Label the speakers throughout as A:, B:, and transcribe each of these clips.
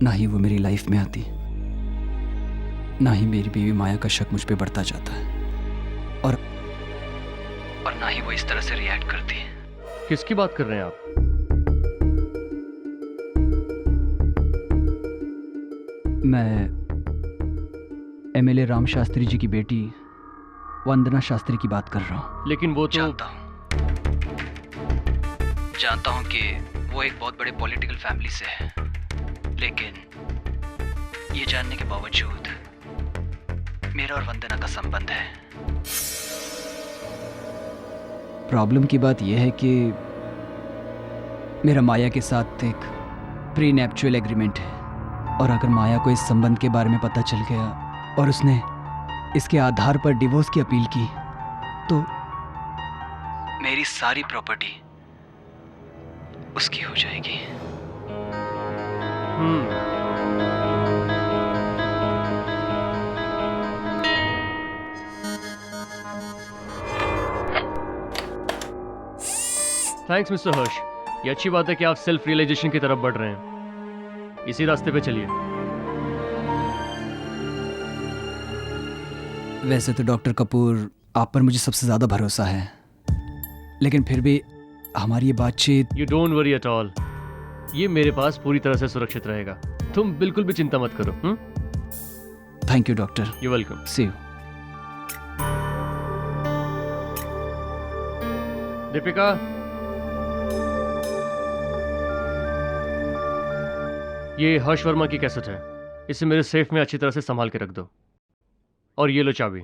A: ना ही वो मेरी लाइफ में आती, ना ही मेरी बीवी माया का शक मुझ पे बढ़ता जाता है, और ना ही वो इस तरह से रिएक्ट करती है।
B: किसकी बात कर रहे हैं आप?
A: मैं एमएलए राम शास्त्री जी की बेटी वंदना शास्त्री की बात कर रहा हूँ।
B: लेकिन वो तो
A: जानता हूँ कि वो एक बहुत बड़े पॉलिटिकल फैमिली से है, लेकिन ये जानने के बावजूद मेरा और वंदना का संबंध है। प्रॉब्लम की बात यह है कि मेरा माया के साथ एक प्री नैप्चुअल एग्रीमेंट है, और अगर माया को इस संबंध के बारे में पता चल गया और उसने इसके आधार पर डिवोर्स की अपील की, तो मेरी सारी प्रॉपर्टी उसकी हो जाएगी।
B: थैंक्स मिस्टर हर्ष, ये अच्छी बात है कि आप सेल्फ रियलाइजेशन की तरफ बढ़ रहे हैं। इसी रास्ते पे चलिए।
A: वैसे तो डॉक्टर कपूर, आप पर मुझे सबसे ज्यादा भरोसा है, लेकिन फिर भी हमारी ये बातचीत।
B: You don't worry at all, ये मेरे पास पूरी तरह से सुरक्षित रहेगा। तुम बिल्कुल भी चिंता मत करो।
A: Thank you doctor.
B: You welcome.
A: See you.
B: Deepika, ये हर्ष वर्मा की कैसेट है, इसे मेरे सेफ में अच्छी तरह से संभाल के रख दो। और ये लो चाबी।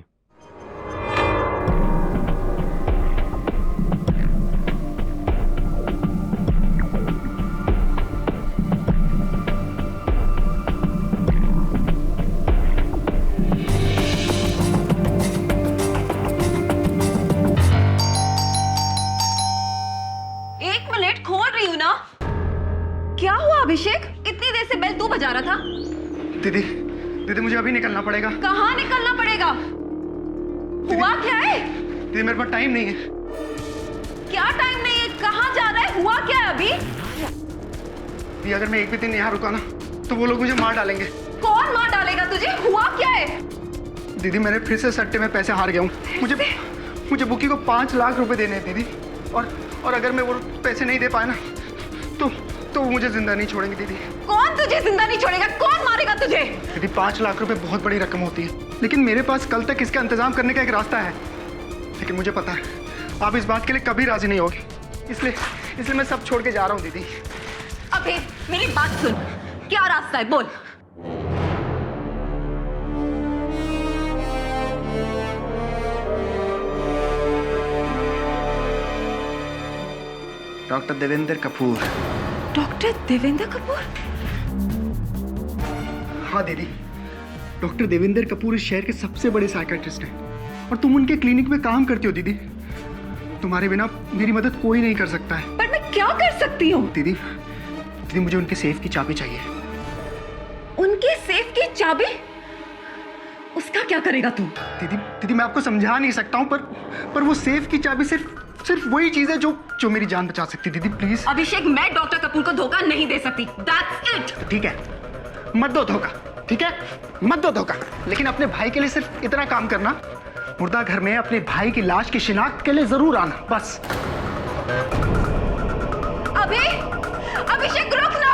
C: एक मिनट, खोल रही हूं ना। क्या हुआ अभिषेक, इतनी देर से बेल तू बजा रहा था?
D: दीदी, दीदी मुझे अभी निकलना पड़ेगा।
C: कहाँ निकलना पड़ेगा? हुआ क्या है?
D: दीदी मेरे पास टाइम नहीं है।
C: क्या टाइम नहीं है? कहाँ जा रहा है? हुआ क्या है अभी?
D: दीदी अगर मैं एक भी दिन यहाँ रुका ना तो वो लोग मुझे मार डालेंगे।
C: कौन मार डालेगा तुझे? हुआ क्या है?
D: दीदी मैंने फिर से सट्टे में पैसे हार गया हूँ। मुझे बुकी को 5 लाख रुपए देने हैं दीदी, और अगर मैं वो पैसे नहीं दे पाया ना तो वो मुझे जिंदा नहीं छोड़ेंगे दीदी।
C: कौन तुझे जिंदा नहीं छोड़ेगा? कौन मारेगा तुझे?
D: दीदी 5 लाख रुपए बहुत बड़ी रकम होती है, लेकिन मेरे पास कल तक इसका इंतजाम करने का एक रास्ता है। लेकिन मुझे पता है आप इस बात के लिए कभी राजी नहीं होगे, इसलिए मैं सब छोड़ के जा रहा हूँ दीदी।
C: अबे मेरी बात सुन, क्या रास्ता है बोल।
D: डॉक्टर देवेंद्र कपूर।
C: डॉक्टर देवेंद्र कपूर?
D: हाँ दीदी, डॉक्टर देवेंद्र कपूर इस शहर के सबसे बड़े साइकियाट्रिस्ट हैं, और तुम उनके क्लिनिक में काम करती हो दीदी। तुम्हारे बिना मेरी मदद कोई नहीं कर सकता है।
C: पर मैं क्या कर सकती हूँ?
D: दीदी मुझे उनके सेफ की चाबी चाहिए।
C: उनके सेफ की चाबी? उसका क्या करेगा तू?
D: दीदी मैं आपको समझा नहीं सकता हूँ, पर वो सेफ की चाबी सिर्फ वही चीज है जो मेरी जान बचा सकती। दीदी प्लीज।
C: अभिषेक, मैं डॉक्टर कपूर को धोखा नहीं दे सकती। That's it.
D: ठीक है, मत दो धोखा। ठीक है, मत दो धोखा, लेकिन अपने भाई के लिए सिर्फ इतना काम करना, मुर्दा घर में अपने भाई की लाश की शिनाख्त के लिए जरूर आना, बस।
C: अभिषेक रुक ना।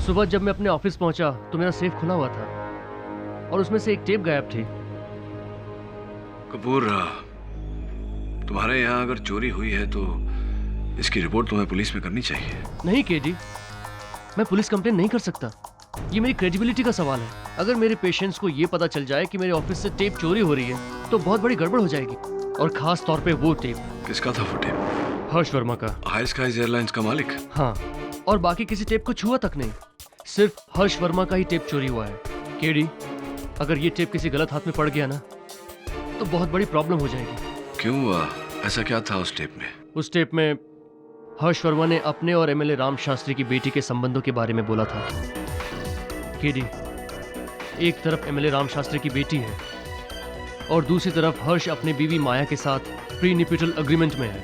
B: सुबह जब मैं अपने ऑफिस पहुंचा तो मेरा सेफ खुला हुआ था और उसमें से एक टेप गायब थी।
E: कपूर, तुम्हारे यहाँ अगर चोरी हुई है तो इसकी रिपोर्ट तुम्हें पुलिस में करनी चाहिए।
B: नहीं केडी, मैं पुलिस कंप्लेन नहीं कर सकता। ये मेरी क्रेडिबिलिटी का सवाल है। अगर मेरे पेशेंट्स को ये पता चल जाए कि मेरे ऑफिस से टेप चोरी हो रही है तो बहुत बड़ी गड़बड़ हो जाएगी। और खास तौर पे वो टेप।
E: किसका था वो टेप?
B: हर्ष वर्मा का।
E: हाई स्काईज एयरलाइंस का मालिक?
B: हाँ, और बाकी किसी टेप को छुआ तक नहीं। सिर्फ हर्ष वर्मा का ही टेप चोरी हुआ है। केडी, अगर ये टेप किसी गलत हाथ में पड़ गया ना तो बहुत बड़ी प्रॉब्लम हो जाएगी।
E: क्यों? ऐसा क्या था उस टेप में?
B: उस टेप में हर्ष वर्मा ने अपने और एमएलए राम शास्त्री की बेटी के संबंधों के बारे में बोला था। केडी, एक तरफ एमएलए राम शास्त्री की बेटी है और दूसरी तरफ हर्ष अपनी बीवी माया के साथ प्री निपिटल एग्रीमेंट में है।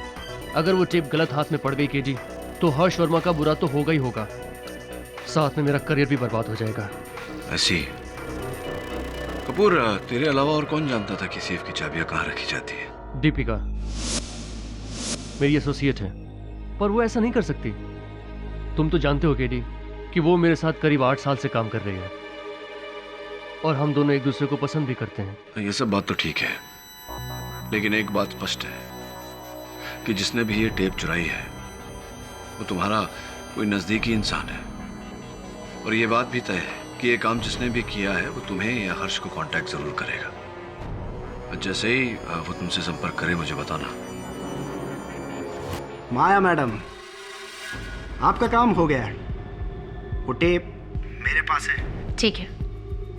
B: अगर वो टेप गलत हाथ में पड़ गई केडी तो हर्ष वर्मा का बुरा तो होगा ही होगा, साथ में मेरा करियर भी बर्बाद हो जाएगा।
E: ऐसी कपूर, तेरे अलावा और कौन जानता था कि सेफ की चाबियां कहाँ रखी जाती है?
B: दीपिका मेरी एसोसिएट है, पर वो ऐसा नहीं कर सकती। तुम तो जानते हो केडी कि वो मेरे साथ करीब 8 साल से काम कर रही है और हम दोनों एक दूसरे को पसंद भी करते हैं।
E: ये सब बात तो ठीक है, लेकिन एक बात स्पष्ट है कि जिसने भी ये टेप चुराई है वो तुम्हारा कोई नजदीकी इंसान है। और ये बात भी तय है कि ये काम जिसने भी किया है वो तुम्हें या हर्ष को कांटेक्ट जरूर करेगा। जैसे ही वो तुमसे संपर्क करे मुझे बताना।
F: माया मैडम, आपका काम हो गया है। वो टेप मेरे पास है।
G: ठीक है,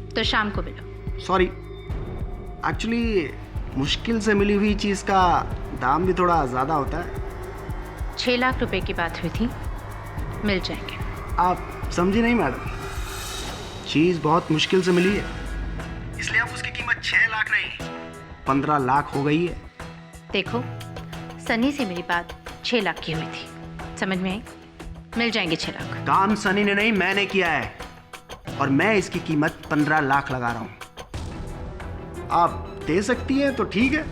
G: तो शाम को मिलो।
F: सॉरी, एक्चुअली मुश्किल से मिली हुई चीज़ का दाम भी थोड़ा ज़्यादा होता है।
G: 6 लाख रुपए की बात हुई थी, मिल जाएंगे।
F: आप समझी नहीं मैडम, चीज़ बहुत मुश्किल से मिली है, इसलिए अब उसकी कीमत 6 लाख नहीं 15 लाख हो गई है।
G: देखो, सनी से मेरी बात 6 लाख की हुई थी, समझ में आई? मिल जाएंगे 6 लाख।
F: काम सनी ने नहीं, मैंने किया है और मैं इसकी कीमत 15 लाख लगा रहा हूँ। आप दे सकती हैं तो ठीक है,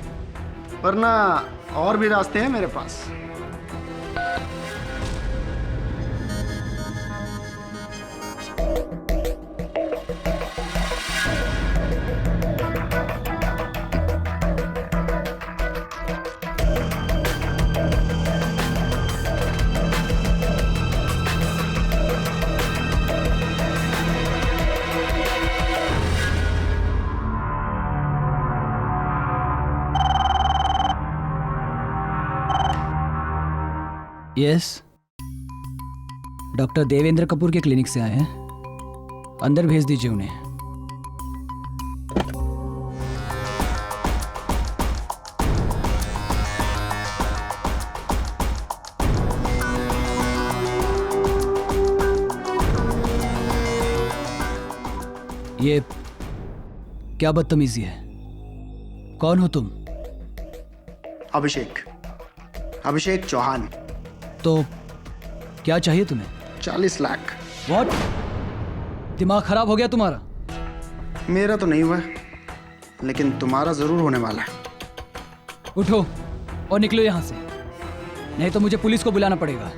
F: वरना और भी रास्ते हैं मेरे पास।
A: यस, डॉक्टर देवेंद्र कपूर के क्लिनिक से आए हैं। अंदर भेज दीजिए उन्हें। ये क्या बदतमीजी है? कौन हो तुम?
F: अभिषेक चौहान।
A: तो क्या चाहिए तुम्हें?
F: 40 लाख।
A: व्हाट? दिमाग खराब हो गया तुम्हारा?
F: मेरा तो नहीं हुआ, लेकिन तुम्हारा जरूर होने वाला है।
A: उठो और निकलो यहाँ से, नहीं तो मुझे पुलिस को बुलाना पड़ेगा।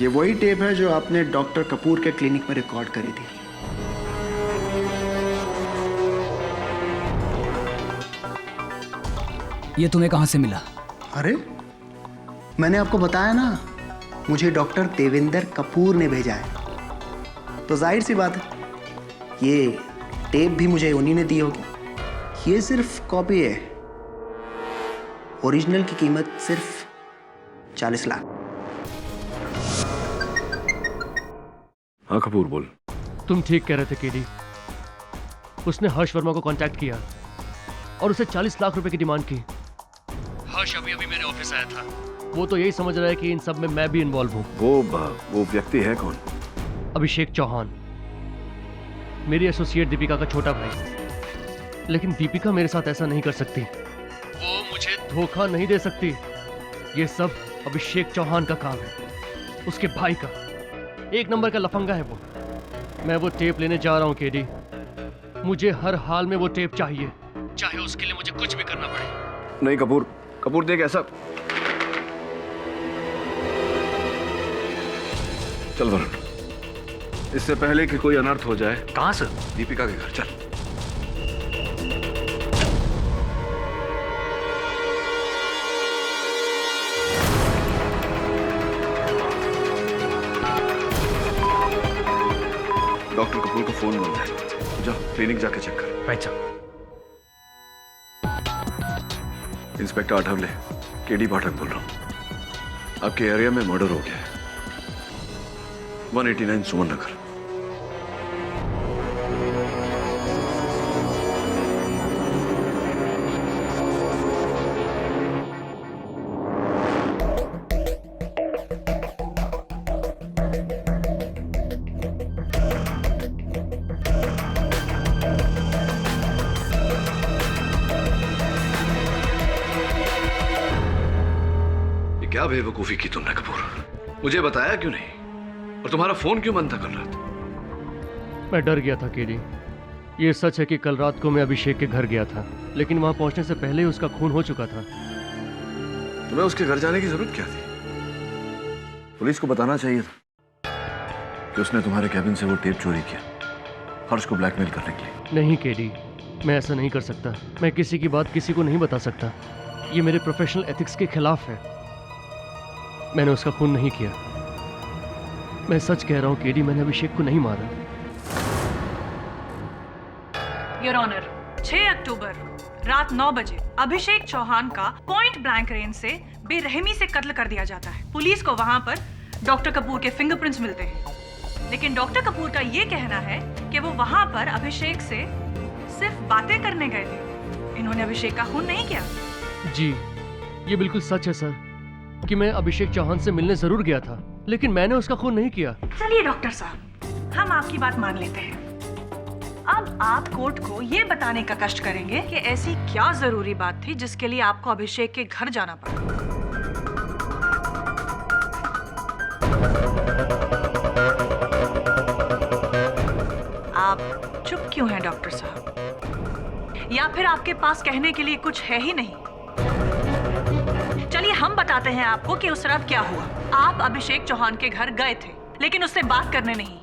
F: ये वही टेप है जो आपने डॉक्टर कपूर के क्लिनिक में रिकॉर्ड करी थी।
A: ये तुम्हें कहाँ से मिला?
F: अरे, मैंने आपको बताया ना, मुझे डॉक्टर देवेंद्र कपूर ने भेजा है। तो जाहिर सी बात है, ये टेप भी मुझे उन्हीं ने दी होगी। ये सिर्फ कॉपी है, ओरिजिनल की कीमत सिर्फ 40 लाख।
E: हाँ कपूर, बोल।
B: तुम ठीक कह रहे थे केडी। उसने हर्ष वर्मा को कांटेक्ट किया और उसे 40 लाख रुपए की डिमांड की। हर्ष अभी मेरे ऑफिस आया था। वो तो यही समझ रहा है कि इन सब में मैं भी इन्वॉल्व हूँ।
E: वो व्यक्ति है कौन?
B: अभिषेक चौहान, मेरी एसोसिएट दीपिका का छोटा भाई। लेकिन दीपिका मेरे साथ ऐसा नहीं कर सकती। वो मुझे धोखा नहीं दे सकती। ये सब अभिषेक चौहान का काम है, उसके भाई का। एक नंबर का लफंगा है वो। मैं वो टेप लेने जा रहा हूँ केडी। मुझे हर हाल में वो टेप चाहिए, चाहे उसके लिए मुझे कुछ भी करना पड़े।
E: नहीं कपूर देख, ऐसा चल वरुण, इससे पहले कि कोई अनर्थ हो जाए।
H: कहाँ सर?
E: दीपिका के घर चल। फोन बंद है। जाओ क्लिनिक जाके चेक कर।
B: Right sir.
E: Inspector Athawale, KD Pathak बोल रहा हूँ। आपके एरिया में मर्डर हो गया है, 189 सुमन नगर। क्या बेवकूफी की तुमने कपूर? मुझे बताया क्यों नहीं? और तुम्हारा फोन क्यों बंद था कल रात?
B: मैं डर गया था केडी। ये सच है कि कल रात को मैं अभिषेक के घर गया था, लेकिन वहां पहुंचने से पहले ही उसका खून हो चुका था।
E: तुम्हें उसके घर जाने की जरूरत क्या थी? पुलिस को बताना चाहिए था कि उसने तुम्हारे कैबिन से वो टेप चोरी किया, हर्ष को ब्लैकमेल करने के लिए।
B: नहीं केडी, मैं ऐसा नहीं कर सकता। मैं किसी की बात किसी को नहीं बता सकता। ये मेरे प्रोफेशनल एथिक्स के खिलाफ है। मैंने उसका खून नहीं किया। मैं सच कह रहा हूं केडी, मैंने अभिषेक को नहीं मारा।
H: योर ऑनर, 6 अक्टूबर रात 9 बजे अभिषेक चौहान का पॉइंट ब्लैंक रेंज से बेरहमी से कत्ल कर दिया जाता है। पुलिस को वहां पर डॉक्टर कपूर के फिंगरप्रिंट्स मिलते हैं, लेकिन डॉक्टर कपूर का ये कहना है कि वो वहां पर अभिषेक से सिर्फ बातें करने गए थे। इन्होंने अभिषेक का खून नहीं किया।
B: जी, ये बिल्कुल सच है सर कि मैं अभिषेक चौहान से मिलने जरूर गया था, लेकिन मैंने उसका खून नहीं किया।
H: चलिए डॉक्टर साहब, हम आपकी बात मान लेते हैं। अब आप कोर्ट को ये बताने का कष्ट करेंगे कि ऐसी क्या जरूरी बात थी जिसके लिए आपको अभिषेक के घर जाना पड़ा। आप चुप क्यों हैं डॉक्टर साहब? या फिर आपके पास कहने के लिए कुछ है ही नहीं? चलिए हम बताते हैं आपको कि उस रात क्या हुआ। आप अभिषेक चौहान के घर गए थे, लेकिन उससे बात करने नहीं,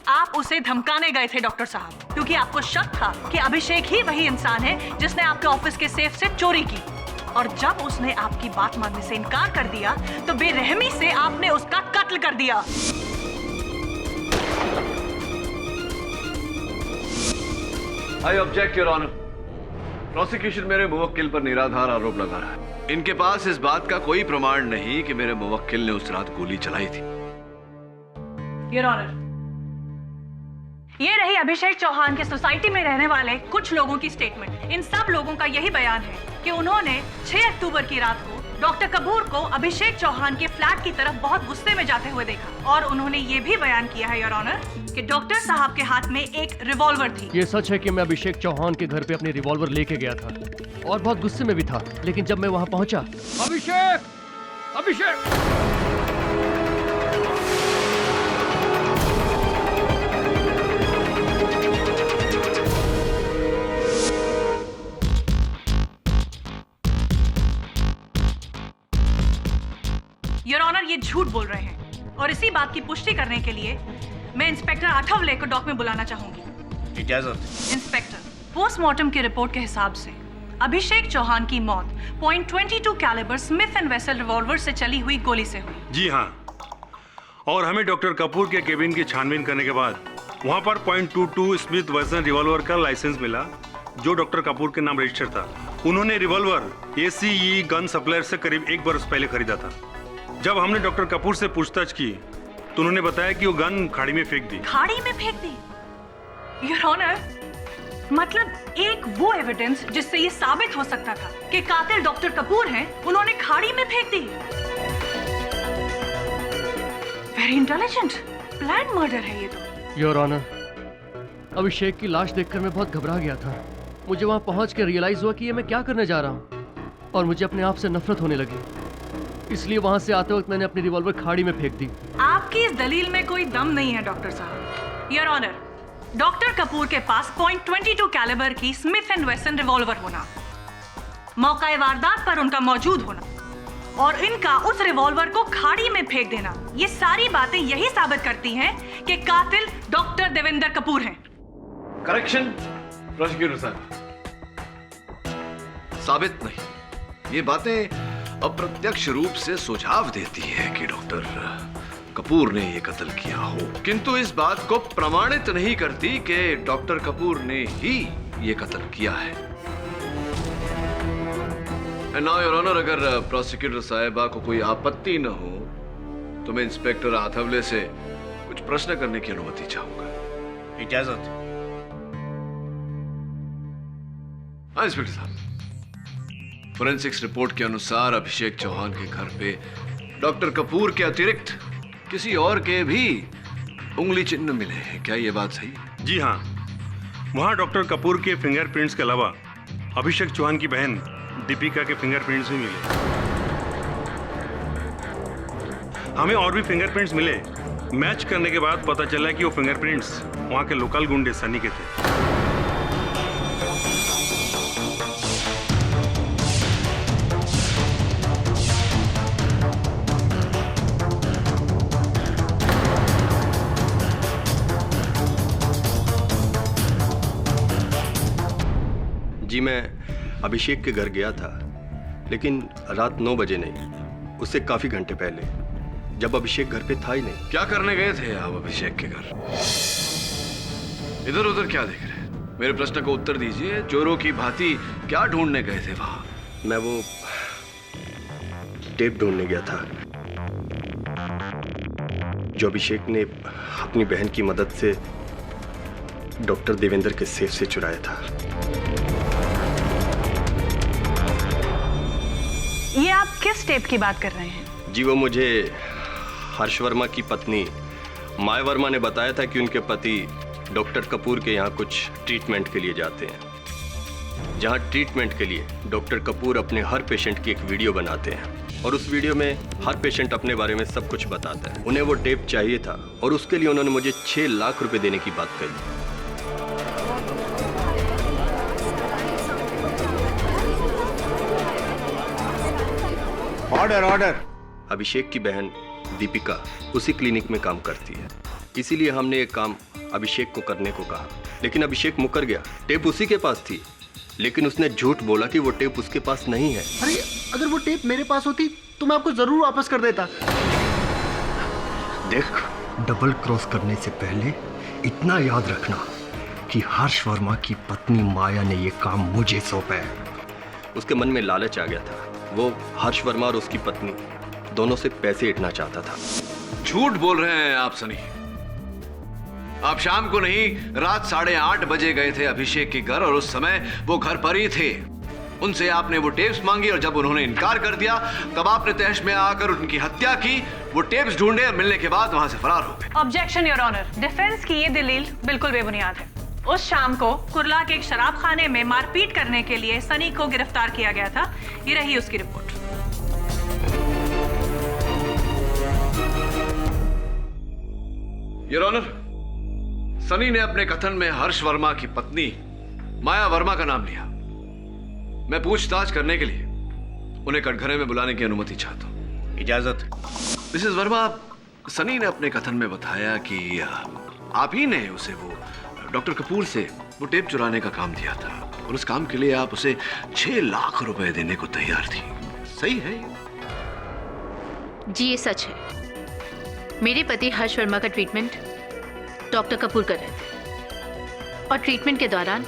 H: आप उसे धमकाने गए थे डॉक्टर साहब, क्योंकि आपको शक था कि अभिषेक ही वही इंसान है जिसने आपके ऑफिस के सेफ से चोरी की। और जब उसने आपकी बात मानने से इनकार कर दिया तो बेरहमी से आपने उसका कत्ल कर दिया।
E: I object your honour. Prosecution मेरे मुवक्किल पर निराधार आरोप लगा रहा है। इनके पास इस बात का कोई प्रमाण नहीं कि मेरे मुवक्किल ने उस रात गोली चलाई थी।
H: योर ऑनर, ये रही अभिषेक चौहान के सोसाइटी में रहने वाले कुछ लोगों की स्टेटमेंट। इन सब लोगों का यही बयान है कि उन्होंने 6 अक्टूबर की रात को डॉक्टर कपूर को अभिषेक चौहान के फ्लैट की तरफ बहुत गुस्से में जाते हुए देखा। और उन्होंने ये भी बयान किया है योर ऑनर कि डॉक्टर साहब के हाथ में एक रिवॉल्वर थी।
B: ये सच है कि मैं अभिषेक चौहान के घर पे अपनी रिवॉल्वर लेके गया था और बहुत गुस्से में भी था, लेकिन जब मैं वहां पहुंचा, अभिषेक
H: योर ऑनर, ये झूठ बोल रहे हैं। और इसी बात की पुष्टि करने के लिए मैं इंस्पेक्टर आठवले को डॉक में बुलाना चाहूंगी।
E: इजाजत।
H: इंस्पेक्टर, पोस्टमार्टम की रिपोर्ट के हिसाब से अभिषेक चौहान की मौत .22 calibre Smith and Wesson revolver से चली हुई गोली से हुई।
I: जी हाँ, और हमें डॉक्टर कपूर के केबिन की छानबीन करने के बाद वहाँ पर .22 स्मिथ वेसल रिवॉल्वर का लाइसेंस मिला, जो डॉक्टर कपूर के नाम रजिस्टर था। उन्होंने रिवॉल्वर ACE गन सप्लायर से करीब 1 बरस पहले खरीदा था। जब हमने डॉक्टर कपूर से पूछताछ की तो उन्होंने बताया कि वो गन खाड़ी में फेंक दी।
H: खाड़ी में फेंक दी? योर ऑनर, मतलब एक वो एविडेंस जिससे ये साबित हो सकता था कि कातिल डॉक्टर कपूर हैं, उन्होंने खाड़ी में फेंक दी। वेरी इंटेलिजेंट, प्लान मर्डर है ये तो।
B: योर ऑनर, अभिषेक की लाश देखकर मैं बहुत घबरा गया था। मुझे वहां पहुंच के रियलाइज हुआ कि ये मैं क्या करने जा रहा हूं, और मुझे अपने आप से नफरत होने लगी। इसलिए वहां से आते वक्त मैंने अपनी रिवॉल्वर खाड़ी में फेंक दी।
H: आपकी इस दलील में कोई दम नहीं है डॉक्टर साहब। योर ऑनर, डॉक्टर कपूर के पास .22 कैलिबर की स्मिथ एंड वेसन रिवॉल्वर होना, मौका वारदात पर उनका मौजूद होना और इनका उस रिवॉल्वर को खाड़ी में फेंक देना, ये सारी बातें यही साबित करती हैं कि कातिल डॉक्टर देवेंद्र कपूर हैं।
E: करेक्शन प्रोसिक्यूटर साहब, साबित नहीं, ये बातें अप्रत्यक्ष रूप से सुझाव देती है कि डॉक्टर कपूर ने ये कत्ल किया हो, किंतु इस बात को प्रमाणित नहीं करती कि डॉक्टर कपूर ने ही ये कत्ल किया है। नाउ योर ऑनर, अगर प्रोसिक्यूटर साहिबा को कोई आपत्ति न हो तो मैं इंस्पेक्टर आथवले से कुछ प्रश्न करने की अनुमति चाहूंगा।
J: इजाजत।
E: हाँ इंस्पेक्टर साहब, फोरेंसिक्स रिपोर्ट के अनुसार अभिषेक चौहान के घर पे डॉक्टर कपूर के अतिरिक्त किसी और के भी उंगली चिन्ह मिले हैं, क्या ये बात सही है?
I: जी हाँ, वहाँ डॉक्टर कपूर के फिंगरप्रिंट्स के अलावा अभिषेक चौहान की बहन दीपिका के फिंगरप्रिंट्स भी मिले। हमें और भी फिंगरप्रिंट्स मिले। मैच करने के बाद पता चला कि वो फिंगरप्रिंट्स वहाँ के लोकल गुंडे सनी के थे।
J: जी मैं अभिषेक के घर गया था, लेकिन रात 9 बजे नहीं, उससे काफी घंटे पहले, जब अभिषेक घर पे था ही नहीं।
E: क्या करने गए थे आप अभिषेक के घर? इधर उधर क्या देख रहे हैं? मेरे प्रश्न को उत्तर दीजिए। चोरों की भांति क्या ढूंढने गए थे वहां?
J: मैं वो टेप ढूंढने गया था जो अभिषेक ने अपनी बहन की मदद से डॉक्टर देवेंद्र के सेफ से चुराया था।
H: ये आप किस टेप की बात कर रहे हैं?
J: जी वो मुझे हर्ष वर्मा की पत्नी माया वर्मा ने बताया था कि उनके पति डॉक्टर कपूर के यहाँ कुछ ट्रीटमेंट के लिए जाते हैं, जहाँ ट्रीटमेंट के लिए डॉक्टर कपूर अपने हर पेशेंट की एक वीडियो बनाते हैं और उस वीडियो में हर पेशेंट अपने बारे में सब कुछ बताता है। उन्हें वो टेप चाहिए था और उसके लिए उन्होंने मुझे 6 लाख रुपए देने की बात कही।
F: Order order.
J: अभिषेक की बहन दीपिका उसी क्लिनिक में काम करती है, इसीलिए हमने एक काम अभिषेक को करने को कहा, लेकिन अभिषेक मुकर गया। टेप उसी के पास थी, लेकिन उसने झूठ बोला कि वो टेप उसके पास नहीं है।
F: अरे अगर वो टेप मेरे पास होती तो मैं आपको जरूर वापस कर देता।
J: देख, डबल क्रॉस करने से पहले इतना याद रखना कि हर्ष वर्मा की पत्नी माया ने ये काम मुझे सौंपा है। उसके मन में लालच आ गया था। वो हर्ष वर्मा और उसकी पत्नी दोनों से पैसे इटना चाहता था।
E: झूठ बोल रहे हैं आप सनी। आप शाम को नहीं, रात 8:30 बजे गए थे अभिषेक के घर और उस समय वो घर पर ही थे। उनसे आपने वो टेप्स मांगी और जब उन्होंने इनकार कर दिया तब आपने तहश में आकर उनकी हत्या की। वो टेप्स ढूंढे और मिलने के बाद वहां से फरार हो गए।
H: ऑब्जेक्शन योर ऑनर, डिफेंस की ये दलील बिल्कुल बेबुनियाद है। उस शाम को कुर्ला के एक शराब खाने में मारपीट करने के लिए सनी को गिरफ्तार किया गया था। ये रही उसकी रिपोर्ट।
E: योर ऑनर, सनी ने अपने कथन में हर्ष वर्मा की पत्नी माया वर्मा का नाम लिया। मैं पूछताछ करने के लिए उन्हें कटघरे में बुलाने की अनुमति चाहता हूं।
J: इजाजत।
E: मिसेस वर्मा, सनी ने अपने कथन में बताया कि आप ही ने उसे वो डॉक्टर कपूर से वो टेप चुराने का काम दिया था और उस काम के लिए आप उसे 6 लाख रुपए देने को तैयार थी। सही है?
G: जी ये सच है। मेरे पति हर्ष वर्मा का ट्रीटमेंट डॉक्टर कपूर कर रहे थे और ट्रीटमेंट के दौरान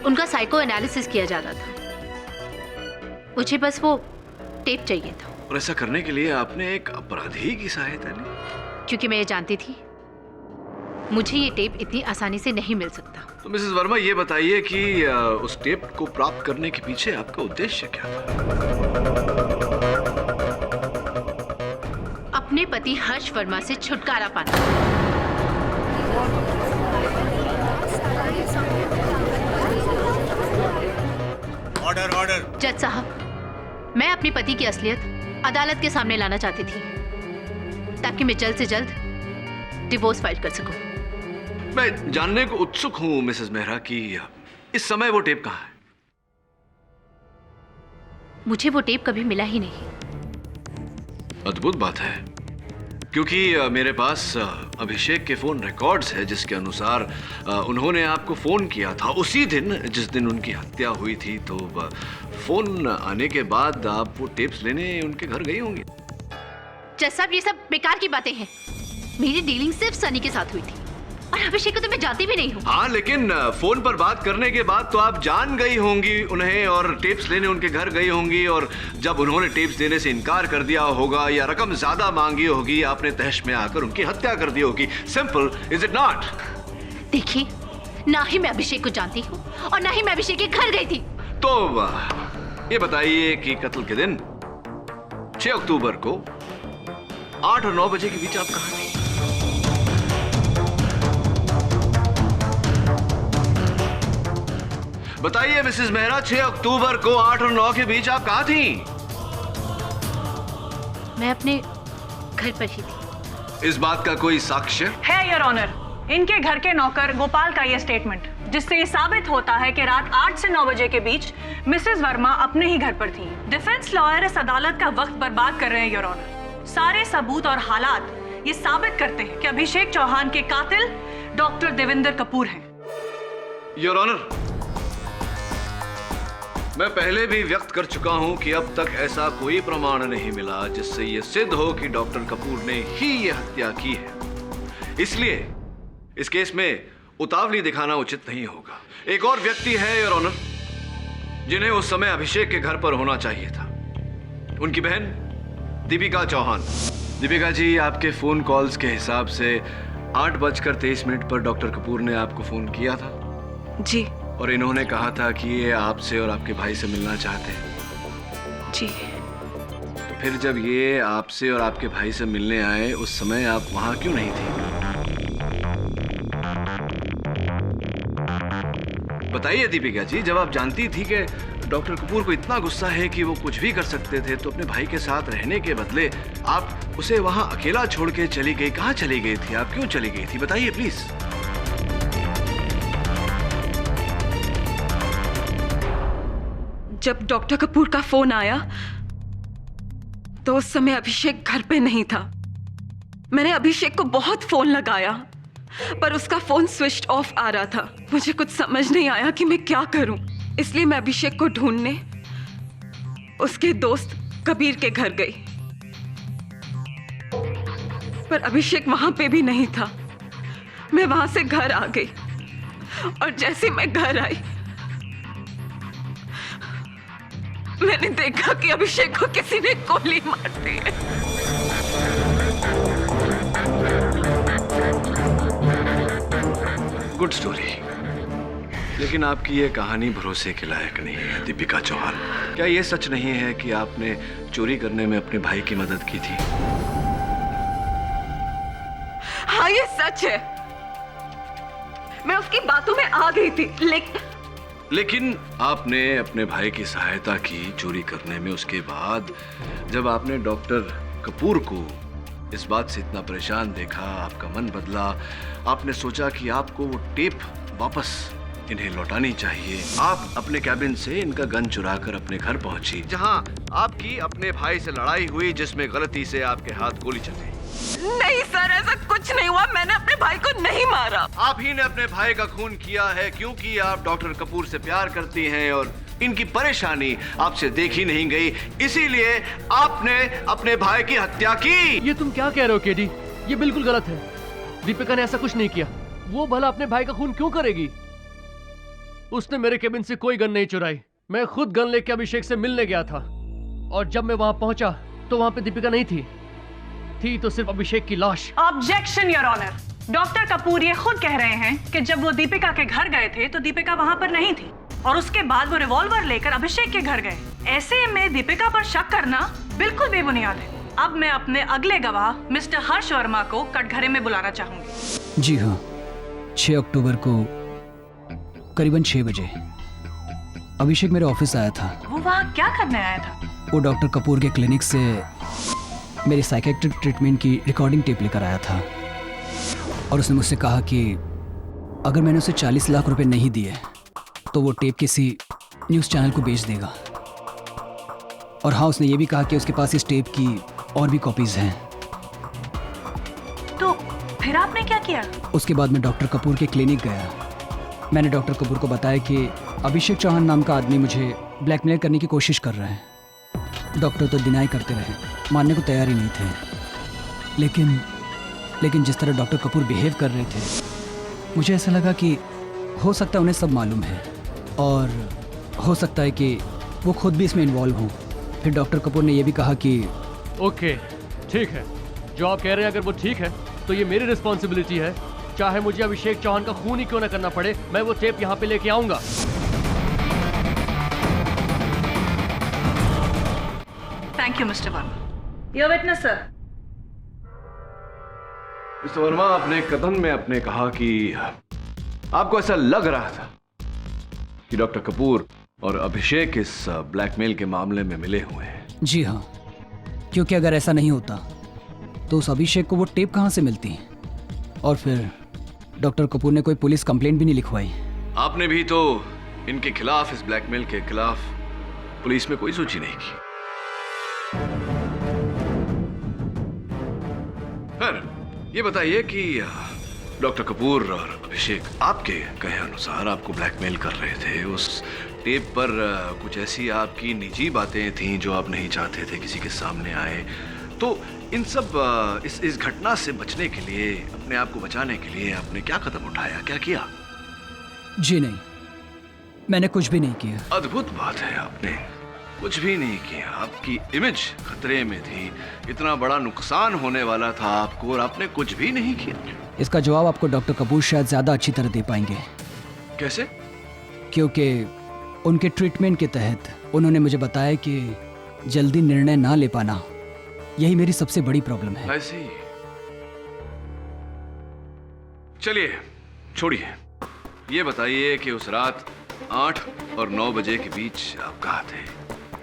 G: उनका साइको एनालिसिस किया जा रहा था। मुझे बस वो टेप चाहिए था।
E: और ऐसा करने के लिए आपने एक अपराधी की सहायता ली?
G: क्योंकि मैं ये जानती थी मुझे ये टेप इतनी आसानी से नहीं मिल सकता।
E: तो मिसेस वर्मा ये बताइए कि उस टेप को प्राप्त करने के पीछे आपका उद्देश्य क्या था?
G: अपने पति हर्ष वर्मा से छुटकारा पाना।
J: Order order.
G: जज साहब, मैं अपने पति की असलियत अदालत के सामने लाना चाहती थी ताकि मैं जल्द से जल्द डिवोर्स फाइल कर सकूं।
E: मैं जानने को उत्सुक हूं मिसेस मेहरा कि इस समय वो टेप कहां है?
G: मुझे वो टेप कभी मिला ही नहीं।
E: अद्भुत बात है, क्योंकि मेरे पास अभिषेक के फोन रिकॉर्ड्स है जिसके अनुसार उन्होंने आपको फोन किया था उसी दिन जिस दिन उनकी हत्या हुई थी। तो फोन आने के बाद आप वो टेप्स लेने उनके घर गई होंगी।
G: जज साहब, ये सब बेकार की बातें हैं। मेरी डीलिंग सिर्फ सनी के साथ हुई थी और अभिषेक को तो मैं जानती भी नहीं हूँ।
E: हाँ, लेकिन फोन पर बात करने के बाद तो आप जान गई होंगी उन्हें और टेप्स लेने उनके घर गई होंगी, और जब उन्होंने टेप्स देने से इनकार कर दिया होगा या रकम ज्यादा मांगी होगी, आपने तहश में आकर उनकी हत्या कर दी होगी। Simple, is it not?
G: देखिए, ना ही मैं अभिषेक को जानती हूँ और ना ही मैं अभिषेक के घर गई थी।
E: तो ये बताइए कि कत्ल के दिन 6 अक्टूबर को 8 और 9 बजे के बीच आप कहाँ थी? बताइए मिसेस मेहरा, 6 अक्टूबर को 8 और 9 के बीच आप कहाँ थी?
G: मैं अपने घर पर ही थी।
E: इस बात का कोई साक्ष्य
H: है योर ऑनर, इनके घर के नौकर गोपाल का ये स्टेटमेंट, जिससे ये साबित होता है कि रात 8 से 9 बजे के बीच मिसेस वर्मा अपने ही घर पर थी। डिफेंस लॉयर इस अदालत का वक्त बर्बाद कर रहे हैं योर ऑनर। सारे सबूत और हालात ये साबित करते हैं कि अभिषेक चौहान के कातिल डॉक्टर देवेंद्र कपूर हैं।
E: योर ऑनर, मैं पहले भी व्यक्त कर चुका हूं कि अब तक ऐसा कोई प्रमाण नहीं मिला जिससे यह सिद्ध हो कि डॉक्टर कपूर ने ही यह हत्या की है। इसलिए इस केस में उतावली दिखाना उचित नहीं होगा। एक और व्यक्ति है योर ऑनर जिन्हें उस समय अभिषेक के घर पर होना चाहिए था, उनकी बहन दीपिका चौहान। दीपिका जी, आपके फोन कॉल्स के हिसाब से 8:23 पर डॉक्टर कपूर ने आपको फोन किया था
H: जी,
E: और इन्होंने कहा था कि ये आपसे और आपके भाई से मिलना चाहते हैं।
H: जी।
E: तो फिर जब ये आपसे और आपके भाई से मिलने आए, उस समय आप वहां क्यों नहीं थे? बताइए दीपिका जी, जब आप जानती थी कि डॉक्टर कपूर को इतना गुस्सा है कि वो कुछ भी कर सकते थे, तो अपने भाई के साथ रहने के बदले आप उसे वहां अकेला छोड़ के चली गई। कहाँ चली गई थी आप? क्यों चली गई थी? बताइए प्लीज।
K: जब डॉक्टर कपूर का फोन आया तो उस समय अभिषेक घर पे नहीं था। मैंने अभिषेक को बहुत फोन लगाया पर उसका फोन स्विच ऑफ आ रहा था। मुझे कुछ समझ नहीं आया कि मैं क्या करूं, इसलिए मैं अभिषेक को ढूंढने उसके दोस्त कबीर के घर गई, पर अभिषेक वहां पे भी नहीं था। मैं वहां से घर आ गई और जैसे मैं घर आई मैंने देखा कि अभिषेक को किसी ने गोली मार दी है।
E: गुड स्टोरी, लेकिन आपकी ये कहानी भरोसे के लायक नहीं है दीपिका चौहान। क्या ये सच नहीं है कि आपने चोरी करने में अपने भाई की मदद की थी?
K: हाँ, ये सच है। मैं उसकी बातों में आ गई थी,
E: लेकिन आपने अपने भाई की सहायता की चोरी करने में। उसके बाद जब आपने डॉक्टर कपूर को इस बात से इतना परेशान देखा, आपका मन बदला, आपने सोचा कि आपको वो टेप वापस इन्हें लौटानी चाहिए। आप अपने कैबिन से इनका गन चुराकर अपने घर पहुंची, जहां आपकी अपने भाई से लड़ाई हुई, जिसमें गलती से आपके हाथ गोली चल गई।
K: नहीं सर, ऐसा कुछ नहीं हुआ। मैंने अपने भाई को नहीं मारा।
E: आप ही ने अपने भाई का खून किया है क्योंकि आप डॉक्टर कपूर से प्यार करती हैं और इनकी परेशानी आपसे देखी नहीं गई, इसीलिए आपने अपने भाई की हत्या की।
B: ये तुम क्या कह रहे हो केडी? ये बिल्कुल गलत है। दीपिका ने ऐसा कुछ नहीं किया। वो भला अपने भाई का खून क्यों करेगी? उसने मेरे केबिन से कोई गन नहीं चुराई। मैं खुद गन लेके अभिषेक से मिलने गया था और जब मैं वहां पहुंचा तो वहां पे दीपिका नहीं थी तो सिर्फ अभिषेक की लाश।
H: Objection your honour. Doctor Kapoor ये खुद कह रहे हैं कि जब वो दीपिका के घर गए थे तो दीपिका वहां पर नहीं थी और उसके बाद वो रिवॉल्वर लेकर अभिषेक के घर गए। ऐसे में दीपिका पर शक करना बिल्कुल बेबुनियाद है। अब मैं अपने अगले गवाह मिस्टर हर्ष वर्मा को कटघरे में बुलाना चाहूंगी।
A: जी हाँ, 6 अक्टूबर को करीबन 6 बजे अभिषेक मेरे ऑफिस आया था।
H: वो वहाँ क्या करने आया था?
A: वो डॉक्टर कपूर के क्लिनिक से मेरी साइकेट्रिक ट्रीटमेंट की रिकॉर्डिंग टेप लेकर आया था और उसने मुझसे कहा कि अगर मैंने उसे 40 लाख रुपए नहीं दिए तो वो टेप किसी न्यूज़ चैनल को बेच देगा। और हाँ, उसने ये भी कहा कि उसके पास इस टेप की और भी कॉपीज हैं।
H: तो फिर आपने क्या किया?
A: उसके बाद मैं डॉक्टर कपूर के क्लिनिक गया। मैंने डॉक्टर कपूर को बताया कि अभिषेक चौहान नाम का आदमी मुझे ब्लैकमेल करने की कोशिश कर रहा है। डॉक्टर तो डिनाई करते रहे, मानने को तैयार ही नहीं थे। लेकिन लेकिन जिस तरह डॉक्टर कपूर बिहेव कर रहे थे, मुझे ऐसा लगा कि हो सकता है उन्हें सब मालूम है और हो सकता है कि वो खुद भी इसमें इन्वॉल्व हों। फिर डॉक्टर कपूर ने यह भी कहा कि
B: ओके, ठीक है, जो आप कह रहे हैं अगर वो ठीक है तो ये मेरी रिस्पॉन्सिबिलिटी है। चाहे मुझे अभिषेक चौहान का खून ही क्यों ना करना पड़े, मैं वो टेप यहाँ पे लेके आऊंगा।
H: Thank you mister Verma. Your witness sir.
E: Mister Verma, आपने कथन में आपने कहा कि आपको ऐसा लग रहा था कि डॉक्टर कपूर और अभिषेक इस ब्लैकमेल के मामले में मिले हुए हैं।
A: जी हाँ, क्योंकि अगर ऐसा नहीं होता तो उस अभिषेक को वो टेप कहाँ से मिलती? और फिर डॉक्टर कपूर ने कोई पुलिस कंप्लेंट भी नहीं लिखवाई।
E: आपने भी तो इनके खिलाफ, इस ब्लैकमेल के खिलाफ पुलिस में कोई सूची नहीं की। फिर ये बताइए कि डॉक्टर कपूर और अभिषेक आपके कहे अनुसार आपको ब्लैकमेल कर रहे थे। उस टेप पर कुछ ऐसी आपकी निजी बातें थीं जो आप नहीं चाहते थे किसी के सामने आए। तो इन सब इस घटना से बचने के लिए, अपने आप को बचाने के लिए आपने क्या कदम उठाया, क्या किया?
A: जी नहीं, मैंने कुछ भी नहीं किया।
E: अद्भुत बात है, आपने कुछ भी नहीं किया। आपकी इमेज खतरे में थी, इतना बड़ा नुकसान होने वाला था आपको और आपने कुछ भी नहीं किया।
A: इसका जवाब आपको डॉक्टर कपूर शायद ज्यादा अच्छी तरह दे पाएंगे।
E: कैसे?
A: क्योंकि उनके ट्रीटमेंट के तहत उन्होंने मुझे बताया कि जल्दी निर्णय ना ले पाना यही मेरी सबसे बड़ी प्रॉब्लम है।
E: ऐसी? चलिए छोड़िए, ये बताइए कि उस रात 8 और 9 बजे के बीच आप कहाँ थे?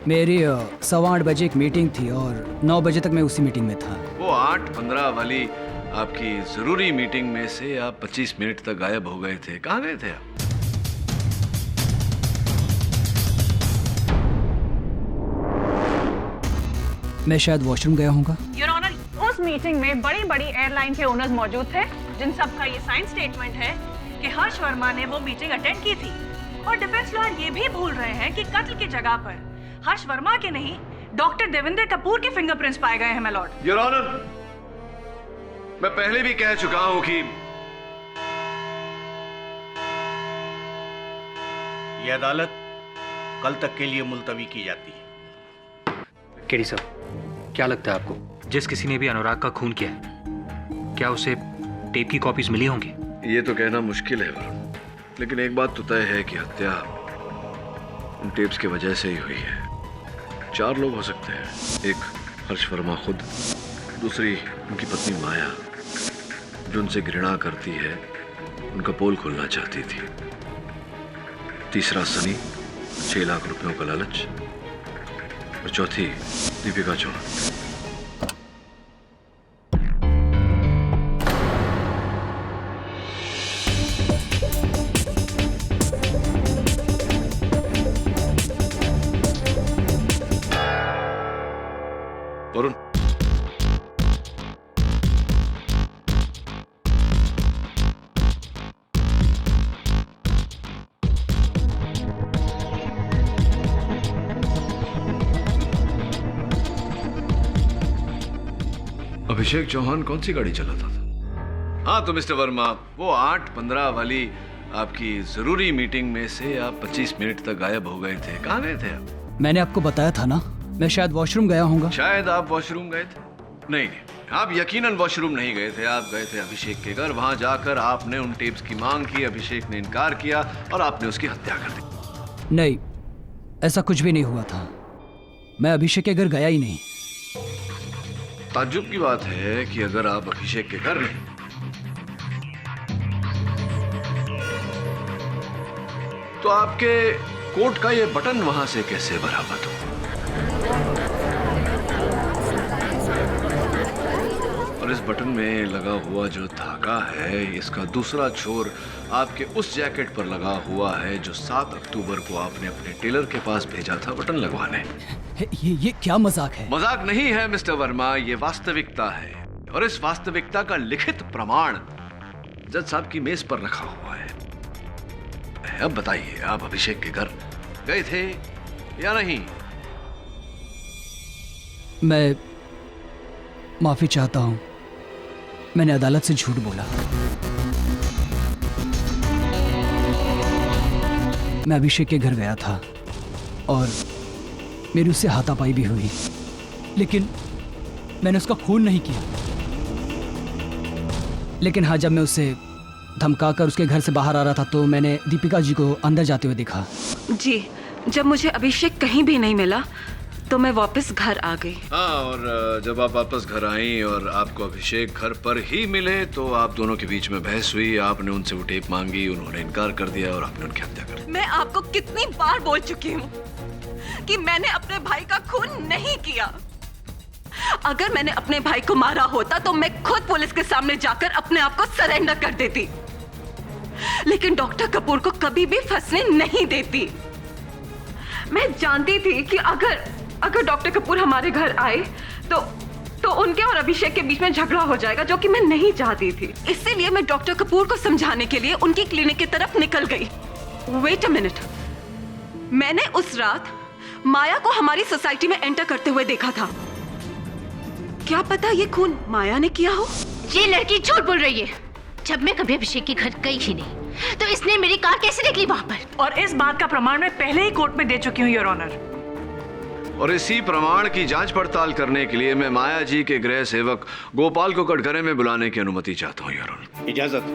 A: मेरी 8:15 बजे एक मीटिंग थी और 9 बजे तक मैं उसी मीटिंग में था।
E: वो 8:15 वाली आपकी जरूरी मीटिंग में से आप 25 मिनट तक गायब हो गए थे। कहाँ गए थे आप?
A: मैं शायद वॉशरूम गया हूँगा।
H: योर ऑनर, उस मीटिंग में बड़ी बड़ी एयरलाइन के ओनर्स मौजूद थे, जिन सब का ये साइन स्टेटमेंट है कि हर्ष वर्मा ने वो मीटिंग अटेंड की थी। और डिफेंस लॉयर ये भी भूल रहे हैं कि कत्ल की जगह पर हर्ष वर्मा के नहीं, डॉक्टर देवेंद्र कपूर के फिंगरप्रिंट्स पाए गए हैं माय लॉर्ड।
E: योर ऑनर, मैं पहले भी कह चुका हूं कि
L: यह अदालत कल तक के लिए मुलतवी की जाती है।
M: केडी साहब, क्या लगता है आपको जिस किसी ने भी अनुराग का खून किया है, क्या उसे टेप की कॉपीज मिली होंगी?
E: ये तो कहना मुश्किल है वरुण, लेकिन एक बात तो तय है कि हत्या उन टेप्स की वजह से ही हुई है। 4 लोग हो सकते हैं। एक हर्ष वर्मा खुद, दूसरी उनकी पत्नी माया जो उनसे घृणा करती है, उनका पोल खोलना चाहती थी। तीसरा सनी, 6 लाख रुपयों का लालच। और चौथी दीपिका चौहान। वरुण, अभिषेक चौहान कौन सी गाड़ी चलाता था? हाँ तो मिस्टर वर्मा, वो 8:15 वाली आपकी जरूरी मीटिंग में से आप 25 मिनट तक गायब हो गए थे। कहाँ गए थे आप?
A: मैंने आपको बताया था ना, मैं शायद वॉशरूम गया हूँगा।
E: शायद आप वॉशरूम गए थे? नहीं, आप यकीनन वॉशरूम नहीं गए थे। आप गए थे अभिषेक के घर। वहां जाकर आपने उन टेप्स की मांग की, अभिषेक ने इनकार किया और आपने उसकी हत्या कर दी।
A: नहीं, ऐसा कुछ भी नहीं हुआ था। मैं अभिषेक के घर गया ही नहीं।
E: ताज्जुब की बात है कि अगर आप अभिषेक के घर नहीं तो आपके कोट का ये बटन वहां से कैसे बरामद हो? और इस बटन में लगा हुआ जो धागा है, इसका दूसरा छोर आपके उस जैकेट पर लगा हुआ है जो 7 अक्टूबर को आपने अपने टेलर के पास भेजा था बटन लगवाने।
A: ये क्या मजाक है?
E: मजाक नहीं है मिस्टर वर्मा, ये वास्तविकता है। और इस वास्तविकता का लिखित प्रमाण जज साहब की मेज पर रखा हुआ है। अब बताइए, आप अभिषेक के घर गए थे या नहीं?
A: मैं माफी चाहता हूं, मैंने अदालत से झूठ बोला। मैं अभिषेक के घर गया था और मेरी उससे हाथापाई भी हुई, लेकिन मैंने उसका खून नहीं किया। लेकिन हाँ, जब मैं उससे धमकाकर उसके घर से बाहर आ रहा था तो मैंने दीपिका जी को अंदर जाते हुए देखा।
K: जी, जब मुझे अभिषेक कहीं भी नहीं मिला तो मैं वापस घर आ गई।
E: हाँ, और जब आप वापस घर आई और आपको अभिषेक घर पर ही मिले तो आप दोनों के बीच में बहस हुई। आपने उनसे वो टेप मांगी, उन्होंने इनकार कर दिया और आपने उनकी हत्या कर दी।
K: मैं आपको कितनी बार बोल चुकी हूँ कि मैंने अपने भाई का खून नहीं किया। अगर मैंने अपने भाई को मारा होता तो मैं खुद पुलिस के सामने जाकर अपने आप को सरेंडर कर देती, लेकिन डॉक्टर कपूर को कभी भी फंसने नहीं देती। मैं जानती थी कि अगर डॉक्टर कपूर हमारे घर आए तो उनके और अभिषेक के बीच में झगड़ा हो जाएगा, जो कि मैं नहीं चाहती थी। इसीलिए मैं डॉक्टर कपूर को समझाने के लिए उनकी क्लिनिक की तरफ निकल गई। वेट अ मिनट, मैंने उस रात माया को हमारी सोसाइटी में एंटर करते हुए देखा था। क्या पता ये खून माया ने किया हो?
G: ये लड़की झूठ बोल रही है। जब मैं कभी अभिषेक के घर गई ही नहीं तो इसने मेरी कार कैसे निकली वहां पर?
H: और इस बात का प्रमाण मैं पहले ही कोर्ट में दे चुकी हूँ, योर ऑनर।
E: और इसी प्रमाण की जांच पड़ताल करने के लिए मैं माया जी के गृह सेवक गोपाल को कटघरे में बुलाने की अनुमति चाहता हूँ, योर ऑनर।
L: इजाजत।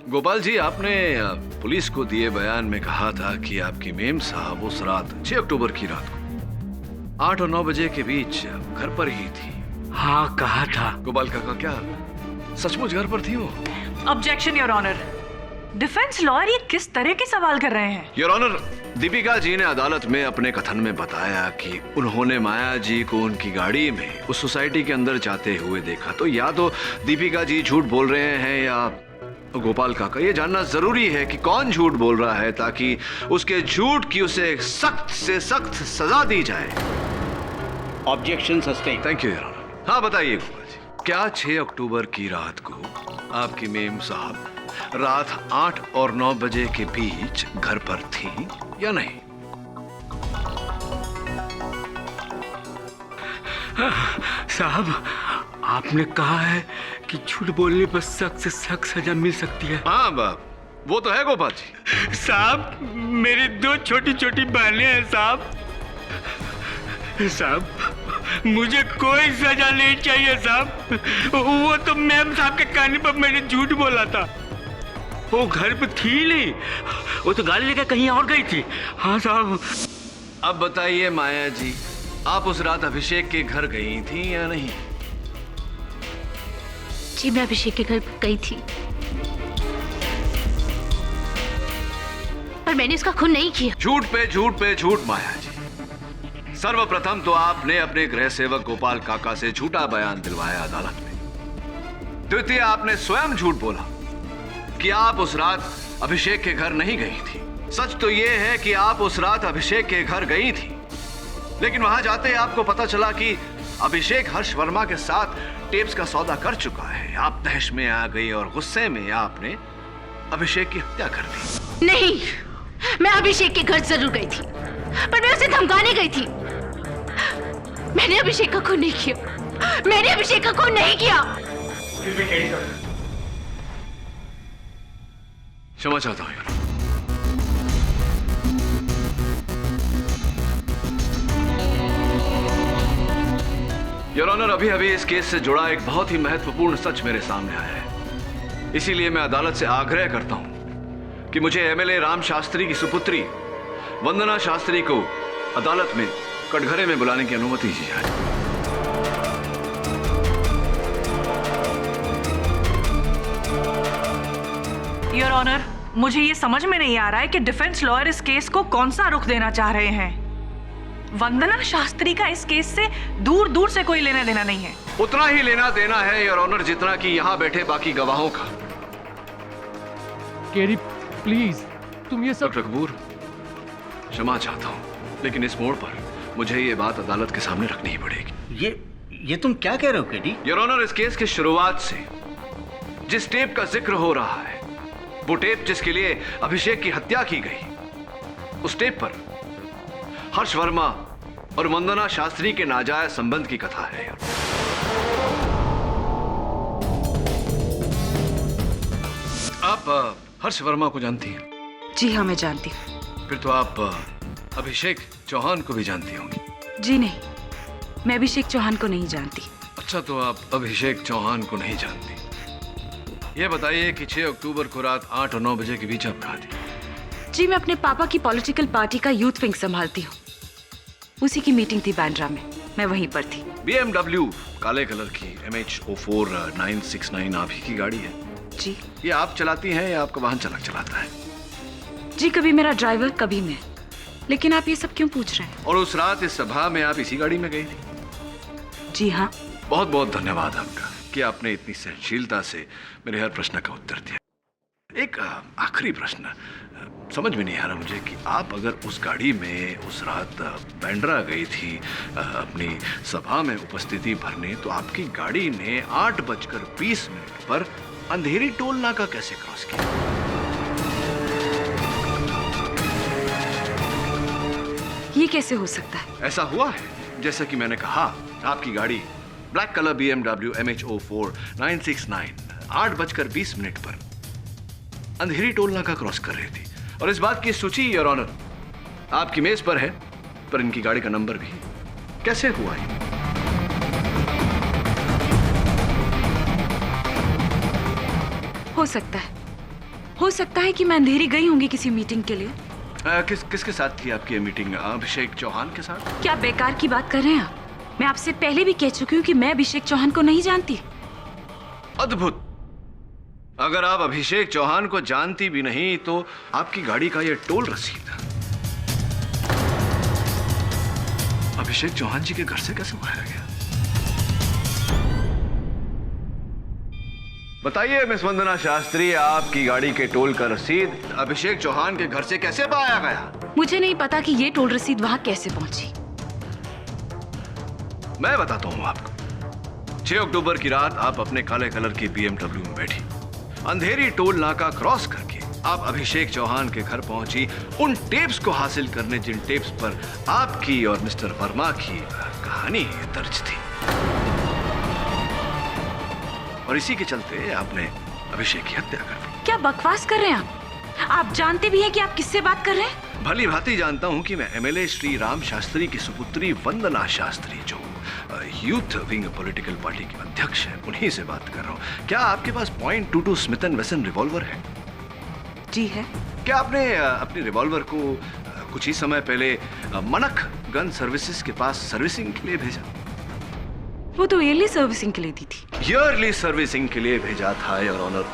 E: गोपाल जी, आपने पुलिस को दिए बयान में कहा था कि आपकी मेम साहब उस रात 6 अक्टूबर की रात को 8 और 9 बजे के बीच घर पर ही थी।
M: हाँ, कहा था।
E: गोपाल काका, क्या सचमुच घर पर थी वो?
H: Objection your honour. Defence lawyer ये किस तरह के सवाल कर रहे हैं?
E: योर ऑनर, दीपिका जी ने अदालत में अपने कथन में बताया कि उन्होंने माया जी को उनकी गाड़ी में उस सोसाइटी के अंदर जाते हुए देखा। तो या तो दीपिका जी झूठ बोल रहे हैं या गोपाल काका, ये जानना जरूरी है कि कौन झूठ बोल रहा है ताकि उसके झूठ की उसे सख्त से सख्त सजा दी जाए।
L: Objection sustain.
E: Thank you your honour. हाँ, बताइए गोपाल जी, क्या 6 अक्टूबर की रात को आपकी मेम साहब रात 8 और 9 बजे के बीच घर पर थी या नहीं?
M: साहब, आपने कहा है कि झूठ बोलने पर सख्त से सख्त सजा मिल सकती है।
E: हाँ बाप, वो तो है गोपाल जी।
M: साहब, मेरी 2 छोटी छोटी बहनें हैं साहब। मुझे कोई सजा नहीं चाहिए साहब। वो तो मैम साहब के कहने पर मैंने झूठ बोला था। वो घर पे थी नहीं, वो तो गाड़ी लेकर कहीं और गई थी। हाँ साहब।
E: अब बताइए माया जी, आप उस रात अभिषेक के घर गई थी या नहीं?
G: जी, मैं अभिषेक के घर गई थी, पर मैंने इसका खून नहीं किया।
E: झूठ पे झूठ पे झूठ माया जी। सर्वप्रथम तो आपने अपने गृह सेवक गोपाल काका से झूठा बयान दिलवाया अदालत में। द्वितीय, आपने स्वयं झूठ बोला कि आप उस रात अभिषेक के घर नहीं गई थी। सच तो यह है कि आप उस रात अभिषेक के घर गई थी, लेकिन वहां जाते ही आपको पता चला कि अभिषेक हर्ष वर्मा के साथ टेप्स का सौदा कर चुका है। आप तहश में आ गई और गुस्से में आपने अभिषेक की हत्या कर दी।
G: नहीं, मैं अभिषेक के घर जरूर गई थी, पर मैं उसे धमकाने गई थी। मैंने अभिषेक का खून नहीं किया। मैंने अभिषेक का खून नहीं किया।
E: क्षमा चाहता हूं। योर ऑनर, अभी अभी इस केस से जुड़ा एक बहुत ही महत्वपूर्ण सच मेरे सामने आया है। इसीलिए मैं अदालत से आग्रह करता हूं कि मुझे एमएलए राम शास्त्री की सुपुत्री वंदना शास्त्री को अदालत में कटघरे में बुलाने की अनुमति दी जाए।
H: योर ऑनर, मुझे ये समझ में नहीं आ रहा है कि डिफेंस लॉयर इस केस को कौन सा रुख देना चाह रहे हैं। वंदना शास्त्री का इस केस से दूर दूर से कोई लेना देना नहीं है।
E: उतना ही लेना देना है योर ऑनर जितना कि यहां बैठे बाकी गवाहों का।
B: केरी, प्लीज, तुम ये सब।
E: डॉक्टर कपूर, क्षमा चाहता हूं, लेकिन इस मोड़ पर मुझे ये बात अदालत के सामने रखनी ही पड़ेगी।
L: ये तुम क्या कह रहे हो केडी?
E: योर ऑनर, इस केस की शुरुआत से जिस टेप का जिक्र हो रहा है, वो टेप जिसके लिए अभिषेक की हत्या की गई, उस टेप पर हर्ष वर्मा और वंदना शास्त्री के नाजायज संबंध की कथा है। आप हर्ष वर्मा को जानती हैं?
K: जी हाँ, मैं जानती हूँ।
E: फिर तो आप अभिषेक चौहान को भी जानती होंगी।
K: जी नहीं, मैं अभिषेक चौहान को नहीं जानती।
E: अच्छा, तो आप अभिषेक चौहान को नहीं जानती। ये बताइए कि 6 अक्टूबर को रात 8 और 9 बजे के बीच आप कहाँ थी?
K: जी, मैं अपने पापा की पॉलिटिकल पार्टी का यूथ विंग संभालती हूँ। उसी की मीटिंग थी बांद्रा में, मैं वहीं पर थी।
E: BMW काले कलर की MH04 969 आप ही की गाड़ी है?
K: जी।
E: ये आप चलाती हैं या आपका वाहन चालक चलाता है?
K: जी, कभी मेरा ड्राइवर कभी मैं। लेकिन आप ये सब क्यों पूछ रहे हैं?
E: और उस रात इस सभा में आप इसी गाड़ी में गई थी?
K: जी हाँ।
E: बहुत बहुत धन्यवाद आपका कि आपने इतनी सहनशीलता से मेरे हर प्रश्न का उत्तर दिया। एक आखिरी प्रश्न, समझ में नहीं आ रहा मुझे कि आप अगर उस गाड़ी में उस रात बांद्रा गई थी अपनी सभा में उपस्थिति भरने, तो आपकी गाड़ी ने 8:20 पर अंधेरी टोल नाका कैसे क्रॉस किया?
K: ये कैसे हो सकता है?
E: ऐसा हुआ है, जैसा कि मैंने कहा, आपकी गाड़ी ब्लैक कलर BMW MH04 969 8:20 पर अंधेरी टोल नाका क्रॉस कर रही थी। और इस बात की सूची, योर ऑनर, आपकी मेज पर है, पर इनकी गाड़ी का नंबर भी। कैसे हुआ ये?
K: हो सकता है कि मैं अंधेरी गई होंगी किसी मीटिंग के लिए।
E: किसके साथ थी आपकी मीटिंग? अभिषेक चौहान के साथ?
K: क्या बेकार की बात कर रहे हैं आप? मैं आपसे पहले भी कह चुकी हूँ कि मैं अभिषेक चौहान को नहीं जानती।
E: अद्भुत। अगर आप अभिषेक चौहान को जानती भी नहीं, तो आपकी गाड़ी का यह टोल रसीद अभिषेक चौहान जी के घर से कैसे उठाया गया? बताइए मिस वंदना शास्त्री, आपकी गाड़ी के टोल का रसीद अभिषेक चौहान के घर से कैसे पाया गया?
K: मुझे नहीं पता कि ये टोल रसीद वहां कैसे पहुंची।
E: मैं बताता हूं आपको। 6 अक्टूबर की रात आप अपने काले कलर की BMW में बैठी, अंधेरी टोल नाका क्रॉस करके आप अभिषेक चौहान के घर पहुंची, उन टेप्स को हासिल करने जिन टेप्स पर आपकी और मिस्टर वर्मा की कहानी दर्ज थी। और इसी के चलते आपने अभिषेक की हत्या कर दी।
K: क्या बकवास कर रहे हैं आप? आप जानते भी हैं कि आप किससे बात कर रहे हैं?
E: भली भांति जानता हूं कि मैं MLA श्री राम शास्त्री की सुपुत्री वंदना शास्त्री, जो यूथ विंग पॉलिटिकल पार्टी के अध्यक्ष हैं, उन्हीं से बात कर रहा हूं। क्या आपके पास .22 स्मिथ एंड वेसन रिवॉल्वर है?
K: जी है।
E: क्या आपने अपनी रिवॉल्वर को कुछ ही समय पहले मनक गन सर्विसेज के पास सर्विसिंग के लिए भेजा?
K: वो तो ईयरली सर्विसिंग के लिए दी थी।
E: ईयरली सर्विसिंग के लिए भेजा था, योर ऑनर।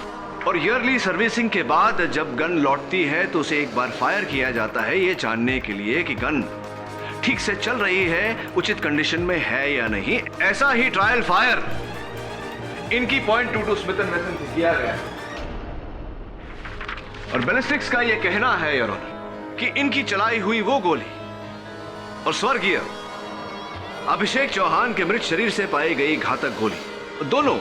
E: और ईयरली सर्विसिंग के बाद जब गन लौटती है तो उसे एक बार फायर किया जाता है, ये जानने के लिए कि गन ठीक से चल रही है, उचित कंडीशन में है या नहीं। ऐसा ही ट्रायल फायर इनकी .22 स्मिथ एंड वेसन से किया गया। और बैलिस्टिक्स का यह कहना है, योर ऑनर, कि इनकी चलाई हुई वो गोली और स्वर्गीय अभिषेक चौहान के मृत शरीर से पाई गई घातक गोली दोनों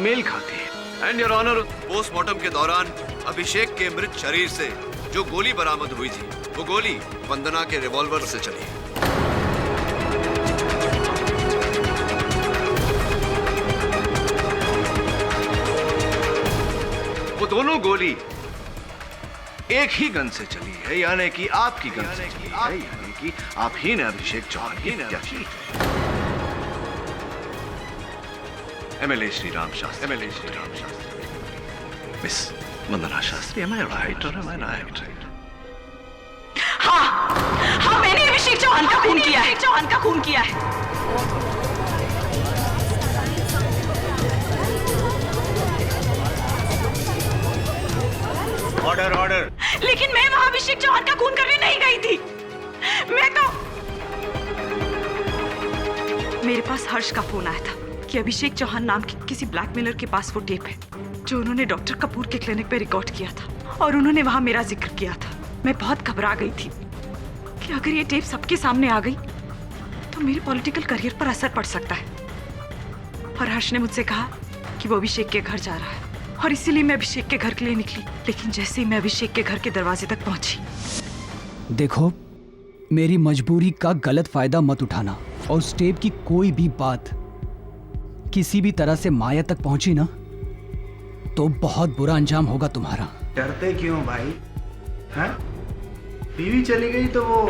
E: मेल खाती है। एंड योर ऑनर, पोस्टमार्टम के दौरान अभिषेक के मृत शरीर से जो गोली बरामद हुई थी, वो गोली वंदना के रिवॉल्वर से चली है। वो दोनों गोली एक ही गन से चली है, यानी कि आपकी गन से चली है, यानी कि आप ही ने अभिषेक चौहान की हत्या की। MLA Shri Ram Shastri, miss Vandana Shastri, am I right or am I not?
K: हाँ, मैंने अभिषेक चौहान का खून किया है। चौहान का खून किया है।
L: Order order.
K: लेकिन मैं वहां अभिषेक चौहान का खून करने नहीं गई थी। मेरे पास हर्ष का फोन आया था कि अभिषेक चौहान नाम के किसी ब्लैकमेलर के पास वो टेप है जो उन्होंने डॉक्टर कपूर के क्लिनिक पे रिकॉर्ड किया था, और उन्होंने वहां मेरा जिक्र किया था। मैं बहुत घबरा गई थी कि अगर ये टेप सबके सामने आ गई तो मेरे पॉलिटिकल करियर पर असर पड़ सकता है। और हर्ष ने मुझसे कहा कि वो अभिषेक के घर जा रहा है, और इसीलिए मैं अभिषेक के घर के लिए निकली। लेकिन जैसे ही मैं अभिषेक के घर के दरवाजे तक पहुंची,
A: देखो, मेरी मजबूरी का गलत फायदा मत उठाना, और उस टेप की कोई भी बात किसी भी तरह से माया तक पहुंची ना, तो बहुत बुरा अंजाम होगा तुम्हारा।
F: डरते क्यों भाई? हैं? बीवी चली गई तो वो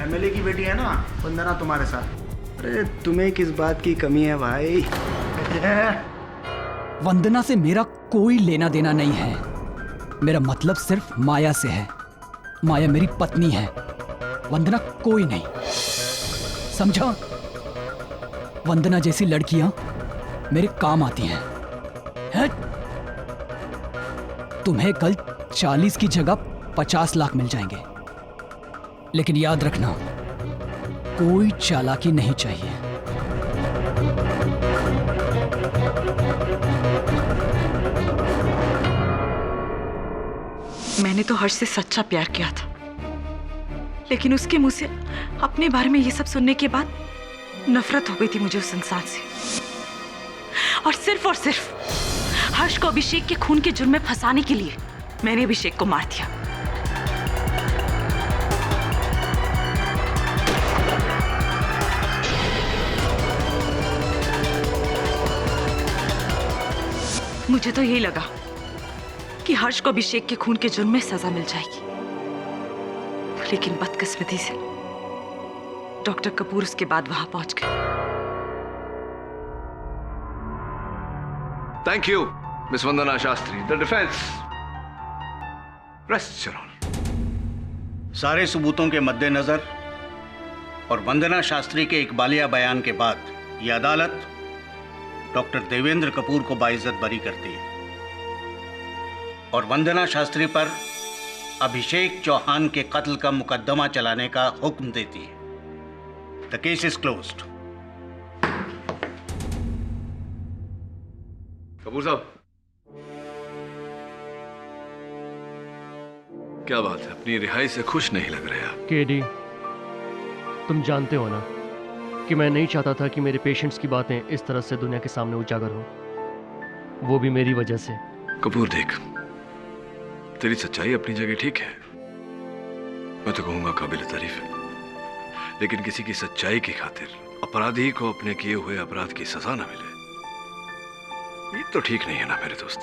F: एमएलए की बेटी है ना वंदना तुम्हारे साथ। अरे तुम्हें किस बात की कमी है भाई?
A: वंदना से मेरा कोई लेना देना नहीं है। मेरा मतलब सिर्फ माया से है। माया मेरी पत्नी है, वंदना कोई नहीं, समझा? वंदना जैसी लड़कियां मेरे काम आती हैं। है? तुम्हें कल 40 की जगह 50 लाख मिल जाएंगे, लेकिन याद रखना कोई चालाकी नहीं चाहिए।
K: मैंने तो हर्ष से सच्चा प्यार किया था, लेकिन उसके मुंह से अपने बारे में ये सब सुनने के बाद नफरत हो गई थी मुझे उस इंसान से। और सिर्फ हर्ष को अभिषेक के खून के जुर्म में फंसाने के लिए मैंने अभिषेक को मार दिया। मुझे तो यही लगा कि हर्ष को अभिषेक के खून के जुर्म में सजा मिल जाएगी, लेकिन बदकिस्मती से डॉक्टर कपूर उसके बाद वहां पहुंच गए।
E: Thank you miss Vandana Shastri. The defence rest your honour.
L: सारे सबूतों के मद्देनजर और वंदना शास्त्री के इकबालिया बयान के बाद यह अदालत डॉक्टर देवेंद्र कपूर को बाइज्जत बरी करती है और वंदना शास्त्री पर अभिषेक चौहान के कत्ल का मुकदमा चलाने का हुक्म देती है। The case is closed.
E: Kapoor साहब, क्या बात है, अपनी रिहाई से खुश नहीं लग रहे आप?
B: केडी, तुम जानते हो ना कि मैं नहीं चाहता था कि मेरे पेशेंट्स की बातें इस तरह से दुनिया के सामने उजागर हो, वो भी मेरी वजह से।
E: कपूर देख, तेरी सच्चाई अपनी जगह ठीक है, मैं तो कहूंगा काबिल तारीफ है, लेकिन किसी की सच्चाई की खातिर अपराधी को अपने किए हुए अपराध की सजा न मिले, ये तो ठीक नहीं है ना मेरे दोस्त।